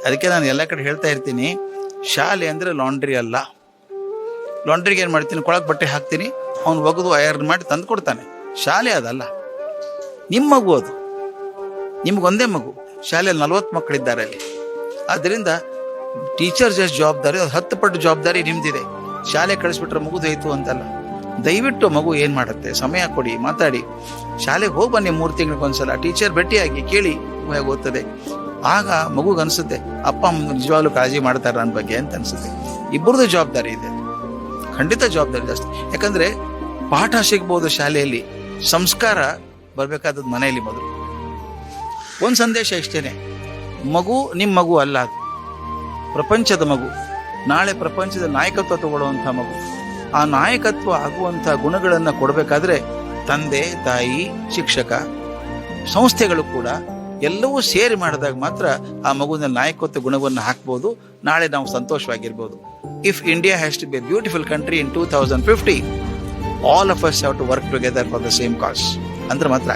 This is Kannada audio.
ಅದಕ್ಕೆ ನಾನು ಎಲ್ಲ ಕಡೆ ಹೇಳ್ತಾ ಇರ್ತೀನಿ, ಶಾಲೆ ಅಂದರೆ ಲಾಂಡ್ರಿ ಅಲ್ಲ. ಲಾಂಡ್ರಿಗೆ ಏನು ಮಾಡ್ತೀನಿ, ಕೊಳಕ್ಕೆ ಬಟ್ಟೆ ಹಾಕ್ತೀನಿ, ಅವ್ನು ಒಗೆದು ಐರನ್ ಮಾಡಿ ತಂದು ಕೊಡ್ತಾನೆ. ಶಾಲೆ ಅದಲ್ಲ. ನಿಮ್ಮ ಮಗು ಅದು, ನಿಮ್ಗೊಂದೇ ಮಗು. ಶಾಲೆಯಲ್ಲಿ 40 ಮಕ್ಕಳಿದ್ದಾರೆ ಅಲ್ಲಿ. ಆದ್ದರಿಂದ ಟೀಚರ್ಸ್ ಎಷ್ಟು ಜವಾಬ್ದಾರಿ, ಅದು 10 ಪಟ್ಟು ಜವಾಬ್ದಾರಿ ನಿಮ್ದಿದೆ. ಶಾಲೆ ಕಳಿಸ್ಬಿಟ್ರೆ ಮುಗಿದೋಯ್ತು ಅಂತಲ್ಲ. ದಯವಿಟ್ಟು ಮಗು ಏನು ಮಾಡುತ್ತೆ ಸಮಯ ಕೊಡಿ, ಮಾತಾಡಿ. ಶಾಲೆಗೆ ಹೋಗಿ ಬನ್ನಿ 3 ತಿಂಗಳಿಗೊಂದ್ಸಲ, ಟೀಚರ್ ಭೇಟಿಯಾಗಿ ಕೇಳಿ ಹೇಗೆ ಓದ್ತದೆ. ಆಗ ಮಗುಗನ್ಸುತ್ತೆ ಅಪ್ಪ ಅಮ್ಮ ನಿಜವಾಗ್ಲೂ ಕಾಳಜಿ ಮಾಡ್ತಾರೆ ನನ್ನ ಬಗ್ಗೆ ಅಂತ ಅನ್ಸುತ್ತೆ. ಇಬ್ಬರದ್ದು ಜವಾಬ್ದಾರಿ ಇದೆ, ಖಂಡಿತ ಜವಾಬ್ದಾರಿ ಜಾಸ್ತಿ. ಯಾಕಂದ್ರೆ ಪಾಠ ಸಿಗ್ಬೋದು ಶಾಲೆಯಲ್ಲಿ, ಸಂಸ್ಕಾರ ಬರ್ಬೇಕಾದದ್ದು ಮನೆಯಲ್ಲಿ ಮೊದಲು. ಒಂದು ಸಂದೇಶ ಇಷ್ಟೇನೆ, ಮಗು ನಿಮ್ಮ ಮಗು ಅಲ್ಲ, ಅದು ಪ್ರಪಂಚದ ಮಗು. ನಾಳೆ ಪ್ರಪಂಚದ ನಾಯಕತ್ವ ತಗೊಳ್ಳುವಂಥ ಮಗು. ಆ ನಾಯಕತ್ವ ಆಗುವಂಥ ಗುಣಗಳನ್ನು ಕೊಡಬೇಕಾದ್ರೆ ತಂದೆ, ತಾಯಿ, ಶಿಕ್ಷಕ, ಸಂಸ್ಥೆಗಳು ಕೂಡ ಎಲ್ಲವೂ ಸೇರಿ ಮಾಡಿದಾಗ ಮಾತ್ರ ಆ ಮಗುವಿನ ನಾಯಕತ್ವ ಗುಣವನ್ನು ಹಾಕ್ಬೋದು. ನಾಳೆ ನಾವು ಸಂತೋಷವಾಗಿರ್ಬೋದು. If India has to be a beautiful country in 2050, all of us have to work together for the same cause ಅಂದ್ರೆ ಮಾತ್ರ.